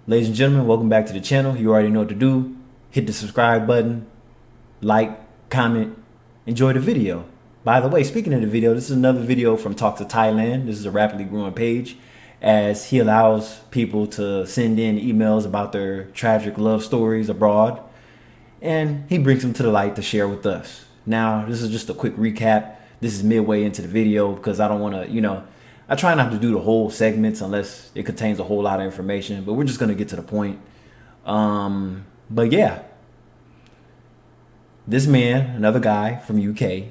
Ladies and gentlemen, welcome back to the channel. You already know what to do. Hit the subscribe button, like, comment, enjoy the video. By the way, speaking of the video, this is another video from Talk to Thailand. This is a rapidly growing page as he allows people to send in emails about their tragic love stories abroad, and he brings them to the light to share with us. Now, this is just a quick recap. This is midway into the video because I don't want to, I try not to do the whole segments unless it contains a whole lot of information, but we're just going to get to the point. But yeah, this man, another guy from UK,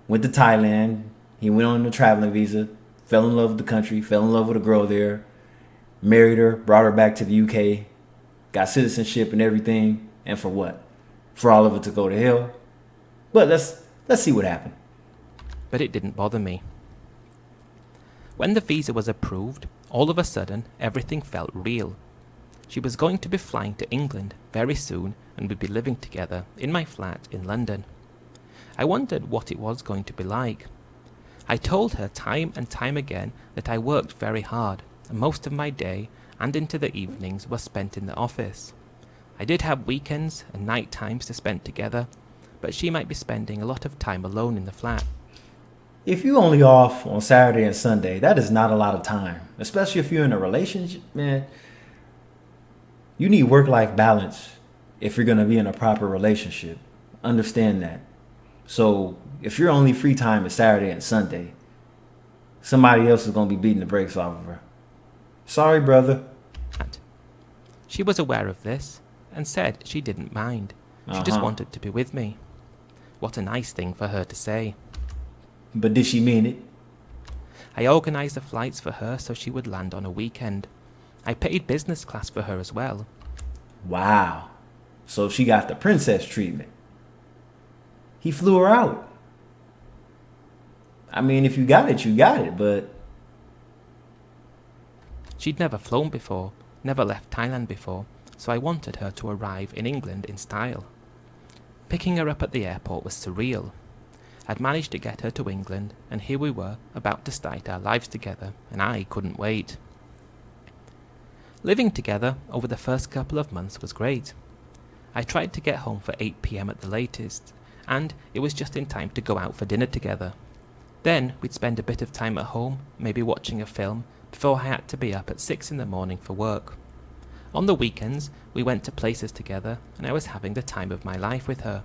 went to Thailand. He went on a traveling visa, fell in love with the country, fell in love with a girl there, married her, brought her back to the UK, got citizenship and everything. And for what? For all of it to go to hell. But let's see what happened. But it didn't bother me. When the visa was approved, all of a sudden everything felt real. She was going to be flying to England very soon and we'd be living together in my flat in London. I wondered what it was going to be like. I told her time and time again that I worked very hard and most of my day and into the evenings were spent in the office. I did have weekends and night times to spend together, but she might be spending a lot of time alone in the flat. If you only off on Saturday and Sunday, that is not a lot of time, especially if you're in a relationship, man. You need work-life balance if you're going to be in a proper relationship. Understand that. So if your only free time is Saturday and Sunday, somebody else is going to be beating the brakes off of her. Sorry, brother. She was aware of this and said she didn't mind. She just wanted to be with me. What a nice thing for her to say. But did she mean it? I organised the flights for her so she would land on a weekend. I paid business class for her as well. Wow. So she got the princess treatment. He flew her out. I mean, if you got it, you got it, but... She'd never flown before, never left Thailand before, so I wanted her to arrive in England in style. Picking her up at the airport was surreal. I'd managed to get her to England, and here we were, about to start our lives together, and I couldn't wait. Living together over the first couple of months was great. I tried to get home for 8 p.m. at the latest, and it was just in time to go out for dinner together. Then we'd spend a bit of time at home, maybe watching a film, before I had to be up at 6 in the morning for work. On the weekends, we went to places together, and I was having the time of my life with her.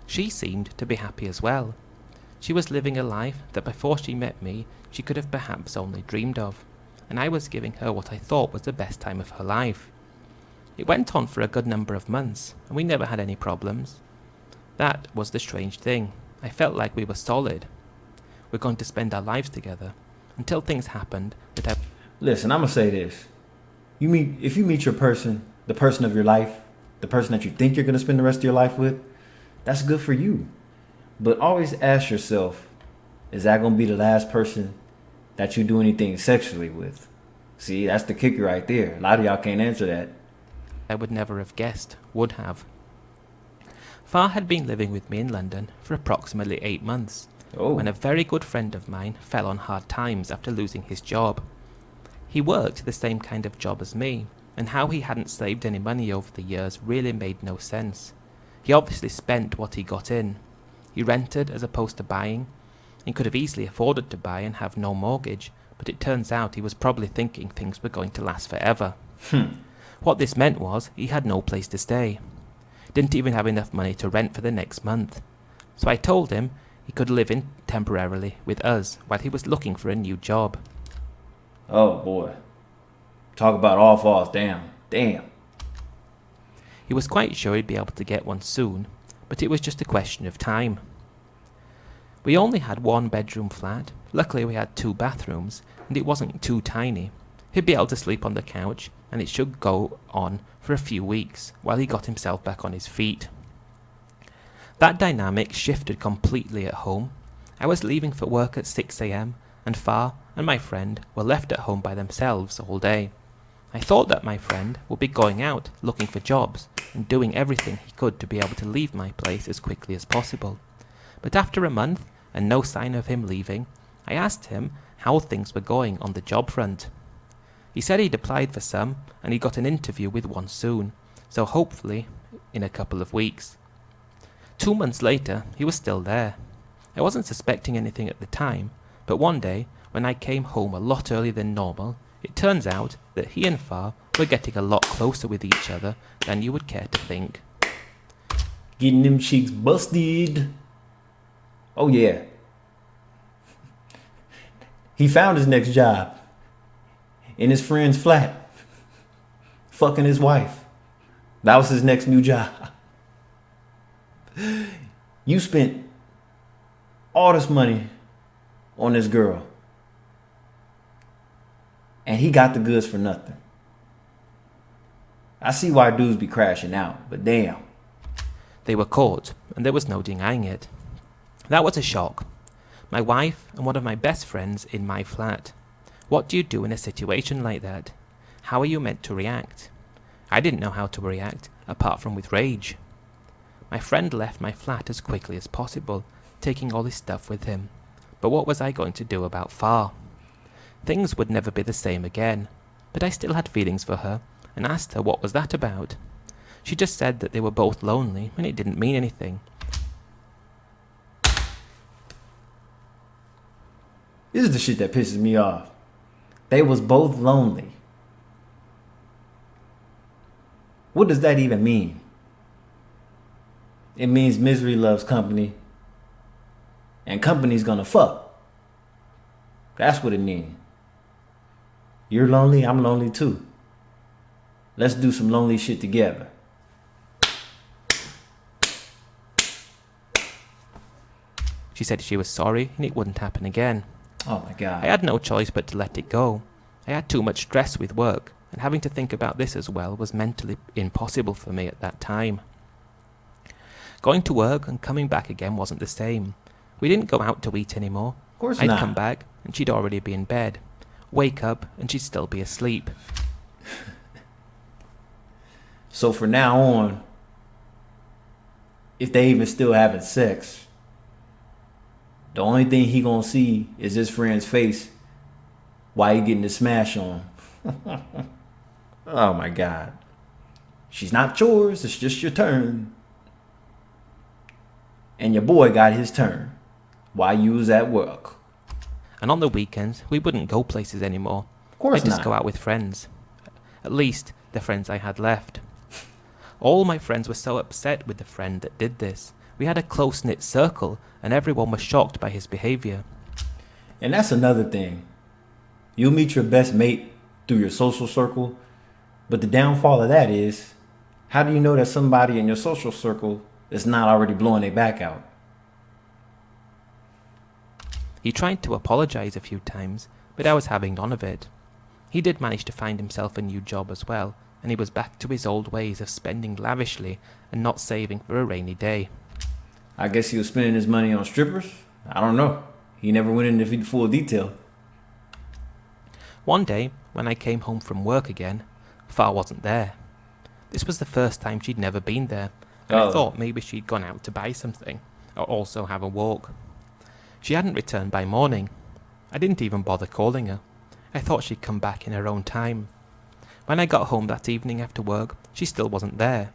She seemed to be happy as well. She was living a life that before she met me, she could have perhaps only dreamed of, and I was giving her what I thought was the best time of her life. It went on for a good number of months, and we never had any problems. That was the strange thing. I felt like we were solid. We're going to spend our lives together, until things happened that I... Listen, I'm going to say this. If you meet your person, the person of your life, the person that you think you're going to spend the rest of your life with, that's good for you. But always ask yourself, is that going to be the last person that you do anything sexually with? See, that's the kicker right there. A lot of y'all can't answer that. I would never have guessed, would have. Far had been living with me in London for approximately 8 months, when a very good friend of mine fell on hard times after losing his job. He worked the same kind of job as me, and how he hadn't saved any money over the years really made no sense. He obviously spent what he got in. He rented as opposed to buying. He could have easily afforded to buy and have no mortgage, but it turns out he was probably thinking things were going to last forever. What this meant was he had no place to stay. Didn't even have enough money to rent for the next month. So I told him he could live in temporarily with us while he was looking for a new job. Oh boy. Talk about all falls down. Damn. He was quite sure he'd be able to get one soon, but it was just a question of time. We only had 1-bedroom flat. Luckily we had 2 bathrooms, and it wasn't too tiny. He'd be able to sleep on the couch, and it should go on for a few weeks while he got himself back on his feet. That dynamic shifted completely at home. I was leaving for work at 6 a.m, and Far and my friend were left at home by themselves all day. I thought that my friend would be going out looking for jobs and doing everything he could to be able to leave my place as quickly as possible. But after a month and no sign of him leaving, I asked him how things were going on the job front. He said he'd applied for some and he got an interview with one soon, so hopefully in a couple of weeks. 2 months later, he was still there. I wasn't suspecting anything at the time, but one day, when I came home a lot earlier than normal, it turns out that he and Far were getting a lot closer with each other than you would care to think. Getting them cheeks busted. Oh yeah. He found his next job in his friend's flat, fucking his wife. That was his next new job. You spent all this money on this girl, and he got the goods for nothing. I see why dudes be crashing out, but damn. They were caught, and there was no denying it. That was a shock. My wife and one of my best friends in my flat. What do you do in a situation like that? How are you meant to react? I didn't know how to react, apart from with rage. My friend left my flat as quickly as possible, taking all his stuff with him. But what was I going to do about Far? Things would never be the same again, but I still had feelings for her, and asked her what was that about. She just said that they were both lonely, and it didn't mean anything. This is the shit that pisses me off. They was both lonely. What does that even mean? It means misery loves company, and company's gonna fuck. That's what it means. You're lonely, I'm lonely too. Let's do some lonely shit together. She said she was sorry and it wouldn't happen again. Oh my God. I had no choice but to let it go. I had too much stress with work, and having to think about this as well was mentally impossible for me at that time. Going to work and coming back again wasn't the same. We didn't go out to eat anymore. Of course I'd not. come back and she'd already be in bed. Wake up and she'd still be asleep. So from now on, if they even still having sex, the only thing he gonna see is his friend's face while he getting the smash on. Oh my God. She's not yours, it's just your turn. And your boy got his turn while you was at work. And on the weekends, we wouldn't go places anymore. Of course I'd just not. go out with friends. At least, the friends I had left. All my friends were so upset with the friend that did this. We had a close-knit circle, and everyone was shocked by his behavior. And that's another thing. You'll meet your best mate through your social circle, but the downfall of that is, how do you know that somebody in your social circle is not already blowing their back out? He tried to apologize a few times, but I was having none of it. He did manage to find himself a new job as well, and he was back to his old ways of spending lavishly and not saving for a rainy day. I guess he was spending his money on strippers? I don't know. He never went into full detail. One day, when I came home from work again, Far wasn't there. This was the first time she'd never been there, and I thought maybe she'd gone out to buy something, or also have a walk. She hadn't returned by morning. I didn't even bother calling her. I thought she'd come back in her own time. When I got home that evening after work, she still wasn't there.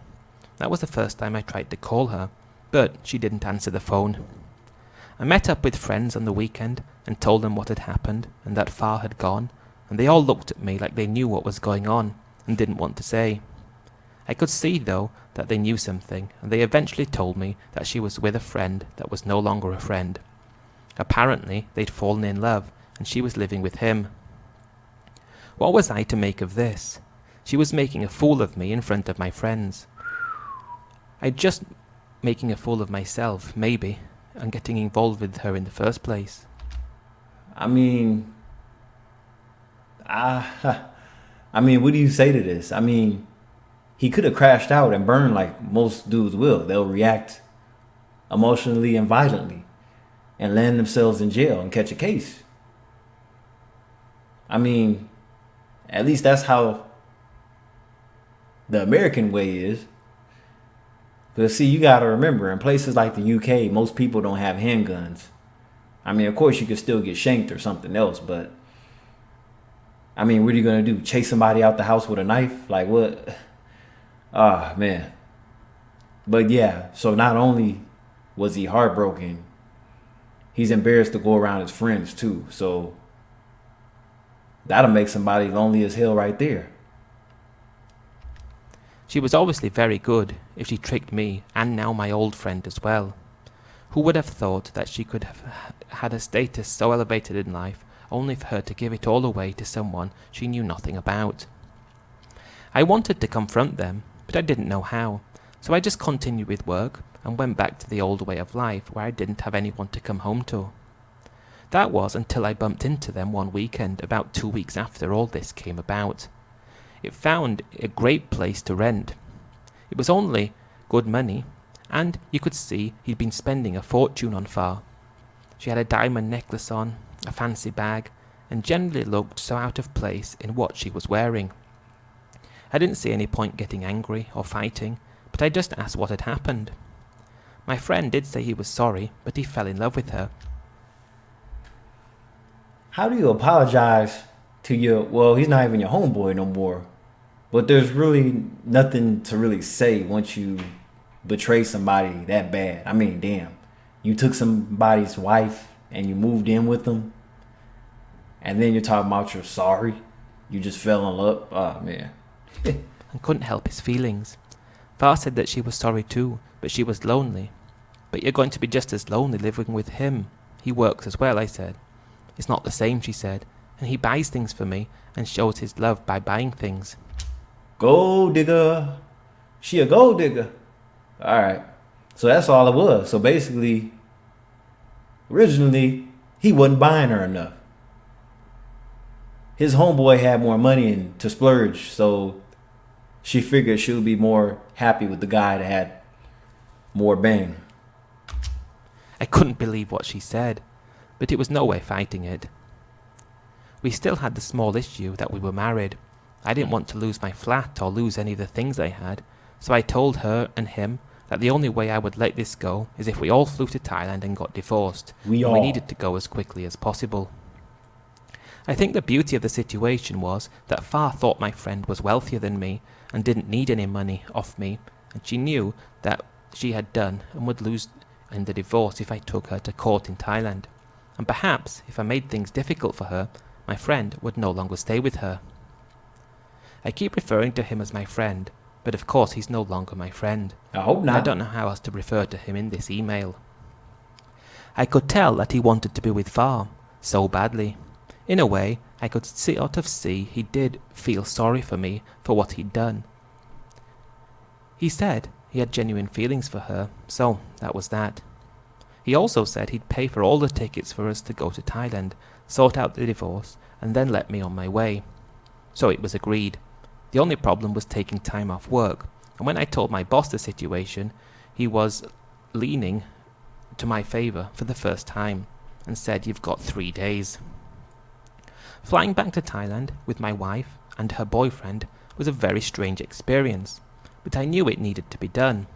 That was the first time I tried to call her, but she didn't answer the phone. I met up with friends on the weekend and told them what had happened and that Far had gone, and they all looked at me like they knew what was going on and didn't want to say. I could see, though, that they knew something, and they eventually told me that she was with a friend that was no longer a friend. Apparently, they'd fallen in love, and she was living with him. What was I to make of this? She was making a fool of me in front of my friends. I'd just making a fool of myself, maybe, and getting involved with her in the first place. I mean, what do you say to this? I mean, he could have crashed out and burned like most dudes will. They'll react emotionally and violently and land themselves in jail and catch a case. I mean, at least that's how the American way is. But see, you got to remember, in places like the UK, most people don't have handguns. I mean, of course, you could still get shanked or something else, but I mean, what are you gonna do? Chase somebody out the house with a knife? Like what? Ah, man. But yeah, so not only was he heartbroken, he's embarrassed to go around his friends too. So that'll make somebody lonely as hell right there. She was obviously very good if she tricked me and now my old friend as well. Who would have thought that she could have had a status so elevated in life only for her to give it all away to someone she knew nothing about? I wanted to confront them, but I didn't know how, so I just continued with work and went back to the old way of life where I didn't have anyone to come home to. That was until I bumped into them one weekend about 2 weeks after all this came about. It found a great place to rent. It was only good money, and you could see he'd been spending a fortune on Far. She had a diamond necklace on, a fancy bag, and generally looked so out of place in what she was wearing. I didn't see any point getting angry or fighting, but I just asked what had happened. My friend did say he was sorry, but he fell in love with her. How do you apologize to your, well, he's not even your homeboy no more, but there's really nothing to really say once you betray somebody that bad. I mean, damn. You took somebody's wife and you moved in with them, and then you're talking about you're sorry. You just fell in love. Oh, man. And couldn't help his feelings. Far said that she was sorry too, but she was lonely. But you're going to be just as lonely living with him. He works as well, I said. It's not the same, she said, and he buys things for me and shows his love by buying things. Gold digger. She a gold digger. All right. So that's all it was. So basically, originally, he wasn't buying her enough. His homeboy had more money to splurge, so she figured she would be more happy with the guy that had more bang. I couldn't believe what she said, but it was no way fighting it. We still had the small issue that we were married. I didn't want to lose my flat or lose any of the things I had, so I told her and him that the only way I would let this go is if we all flew to Thailand and got divorced. We needed to go as quickly as possible. I think the beauty of the situation was that Far thought my friend was wealthier than me and didn't need any money off me, and she knew that she had done and would lose in the divorce if I took her to court in Thailand. And perhaps, if I made things difficult for her, my friend would no longer stay with her. I keep referring to him as my friend, but of course he's no longer my friend. I hope not. I don't know how else to refer to him in this email. I could tell that he wanted to be with Far so badly. In a way, I could sort of see he did feel sorry for me for what he'd done. He said he had genuine feelings for her, so that was that. He also said he'd pay for all the tickets for us to go to Thailand, sort out the divorce, and then let me on my way. So it was agreed. The only problem was taking time off work, and when I told my boss the situation, he was leaning to my favour for the first time, and said, "You've got 3 days." Flying back to Thailand with my wife and her boyfriend was a very strange experience, but I knew it needed to be done.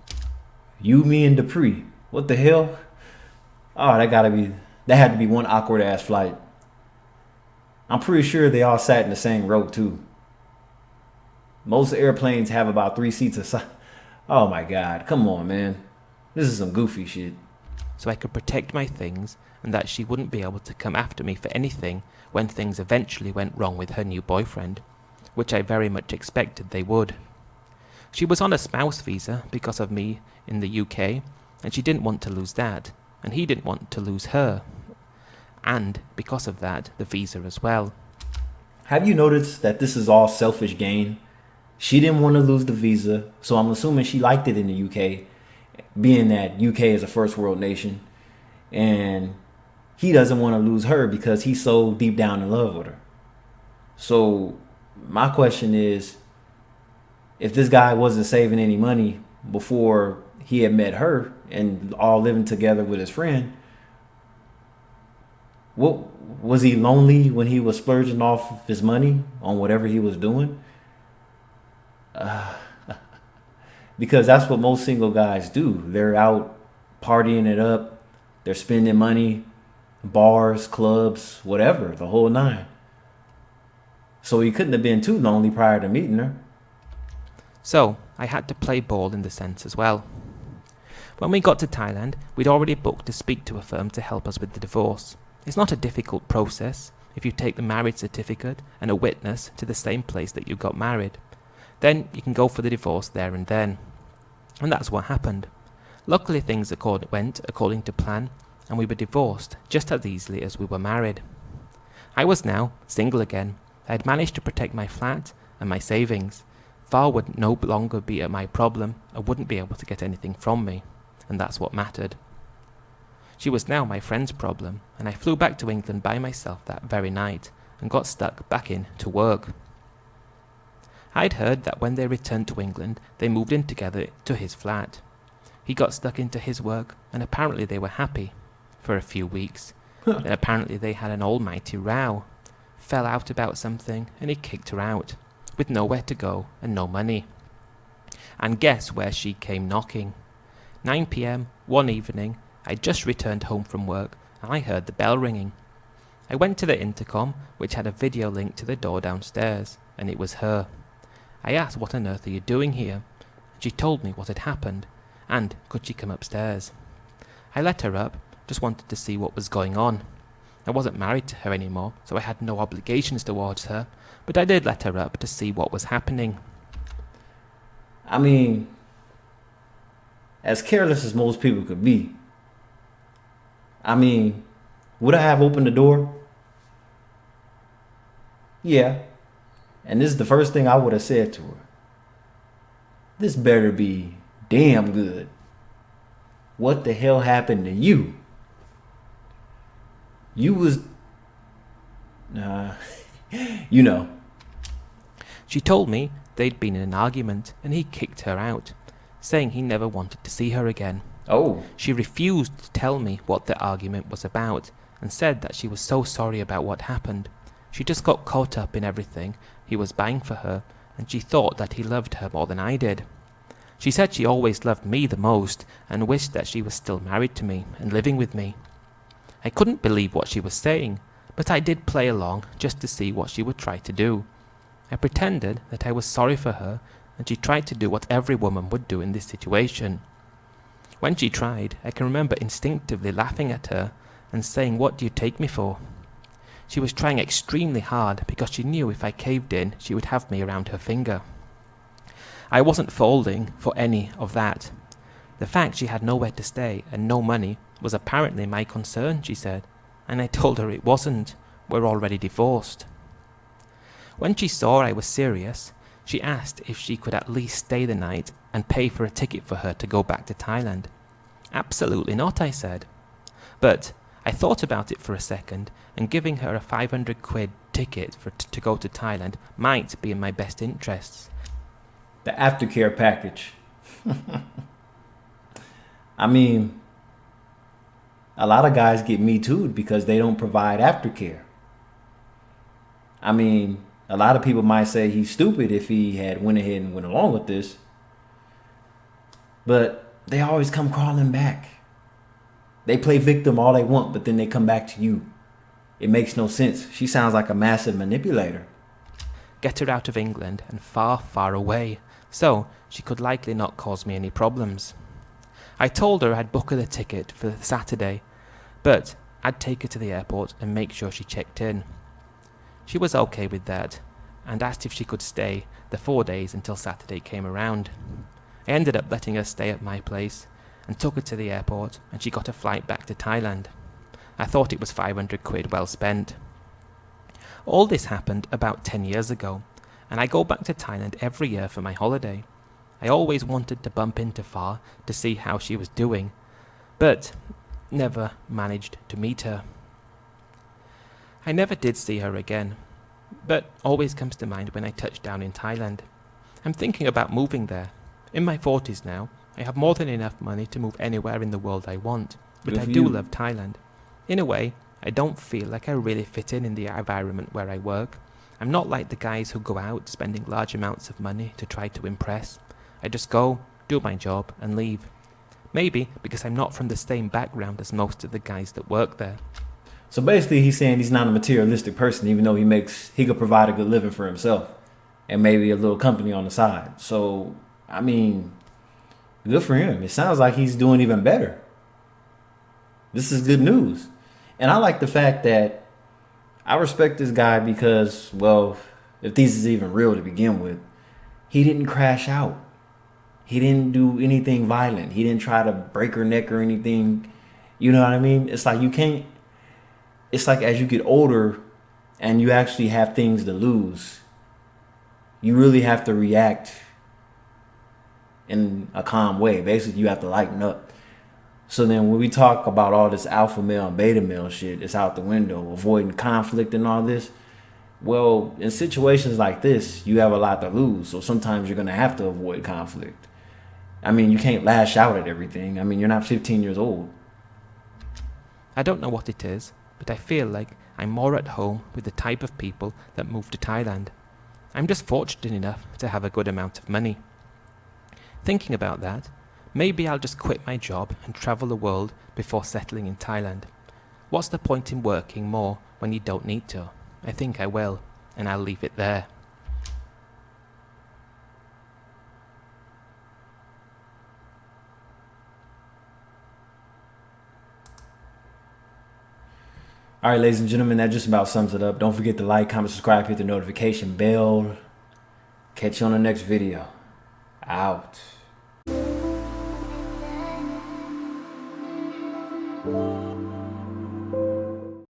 You, me, and Dupree. What the hell? Oh, that had to be one awkward ass flight. I'm pretty sure they all sat in the same row too. Most airplanes have about 3 seats aside. Oh my God, come on, man. This is some goofy shit. So I could protect my things and that she wouldn't be able to come after me for anything when things eventually went wrong with her new boyfriend, which I very much expected they would. She was on a spouse visa because of me in the UK, and she didn't want to lose that, and he didn't want to lose her, and because of that, the visa as well. Have you noticed that this is all selfish gain? She didn't want to lose the visa, so I'm assuming she liked it in the UK, being that UK is a first world nation, and he doesn't want to lose her because he's so deep down in love with her. So my question is, if this guy wasn't saving any money before he had met her and all living together with his friend, what was he lonely when he was splurging off his money on whatever he was doing? Because that's what most single guys do. They're out partying it up. They're spending money, bars, clubs, whatever, the whole nine. So he couldn't have been too lonely prior to meeting her. So I had to play ball in the sense as well. When we got to Thailand, we'd already booked to speak to a firm to help us with the divorce. It's not a difficult process if you take the marriage certificate and a witness to the same place that you got married. Then you can go for the divorce there and then. And that's what happened. Luckily things went according to plan, and we were divorced just as easily as we were married. I was now single again. I had managed to protect my flat and my savings. Var would no longer be my problem and wouldn't be able to get anything from me, and that's what mattered. She was now my friend's problem, and I flew back to England by myself that very night and got stuck back in to work. I'd heard that when they returned to England, they moved in together to his flat. He got stuck into his work, and apparently they were happy for a few weeks. Then apparently they had an almighty row, fell out about something, and he kicked her out, with nowhere to go and no money. And guess where she came knocking? 9 p.m. one evening, I'd just returned home from work, and I heard the bell ringing. I went to the intercom, which had a video link to the door downstairs, and it was her. I asked, "What on earth are you doing here?" She told me what had happened, and could she come upstairs. I let her up, just wanted to see what was going on. I wasn't married to her anymore, so I had no obligations towards her, but I did let her up to see what was happening. I mean, as careless as most people could be, I mean, would I have opened the door? Yeah. And this is the first thing I would have said to her. This better be damn good. What the hell happened to you? You was... you know. She told me they'd been in an argument and he kicked her out, saying he never wanted to see her again. Oh. She refused to tell me what the argument was about and said that she was so sorry about what happened. She just got caught up in everything he was buying for her, and she thought that he loved her more than I did. She said she always loved me the most and wished that she was still married to me and living with me. I couldn't believe what she was saying, but I did play along just to see what she would try to do. I pretended that I was sorry for her, and she tried to do what every woman would do in this situation. When she tried, I can remember instinctively laughing at her and saying, "What do you take me for?" She was trying extremely hard because she knew if I caved in, she would have me around her finger. I wasn't falling for any of that. The fact she had nowhere to stay and no money was apparently my concern, she said, and I told her it wasn't. We're already divorced. When she saw I was serious, she asked if she could at least stay the night and pay for a ticket for her to go back to Thailand. Absolutely not, I said. But I thought about it for a second, and giving her a 500 quid ticket to go to Thailand might be in my best interests. The aftercare package. I mean, a lot of guys get Me Too'd because they don't provide aftercare. I mean, a lot of people might say he's stupid if he had went ahead and went along with this. But they always come crawling back. They play victim all they want, but then they come back to you. It makes no sense. She sounds like a massive manipulator. Get her out of England and far, far away, so she could likely not cause me any problems. I told her I'd book her the ticket for Saturday, but I'd take her to the airport and make sure she checked in. She was okay with that, and asked if she could stay the 4 days until Saturday came around. I ended up letting her stay at my place, and took her to the airport, and she got a flight back to Thailand. I thought it was 500 quid well spent. All this happened about 10 years ago, and I go back to Thailand every year for my holiday. I always wanted to bump into Far to see how she was doing, but never managed to meet her. I never did see her again, but always comes to mind when I touch down in Thailand. I'm thinking about moving there. In my 40s now, I have more than enough money to move anywhere in the world I want, but I do love Thailand. In a way, I don't feel like I really fit in the environment where I work. I'm not like the guys who go out spending large amounts of money to try to impress. I just go, do my job, and leave. Maybe because I'm not from the same background as most of the guys that work there. So basically, he's saying he's not a materialistic person, even though he could provide a good living for himself and maybe a little company on the side. So, I mean, good for him. It sounds like he's doing even better. This is good news. And I like the fact that I respect this guy because, well, if this is even real to begin with, he didn't crash out. He didn't do anything violent. He didn't try to break her neck or anything. You know what I mean? It's like you can't. It's like as you get older and you actually have things to lose, you really have to react in a calm way. Basically, you have to lighten up. So then when we talk about all this alpha male and beta male shit, it's out the window, avoiding conflict and all this. Well, in situations like this, you have a lot to lose. So sometimes you're going to have to avoid conflict. I mean, you can't lash out at everything. I mean, you're not 15 years old. I don't know what it is, but I feel like I'm more at home with the type of people that move to Thailand. I'm just fortunate enough to have a good amount of money. Thinking about that, maybe I'll just quit my job and travel the world before settling in Thailand. What's the point in working more when you don't need to? I think I will, and I'll leave it there. All right, ladies and gentlemen, that just about sums it up. Don't forget to like, comment, subscribe, hit the notification bell. Catch you on the next video. Out.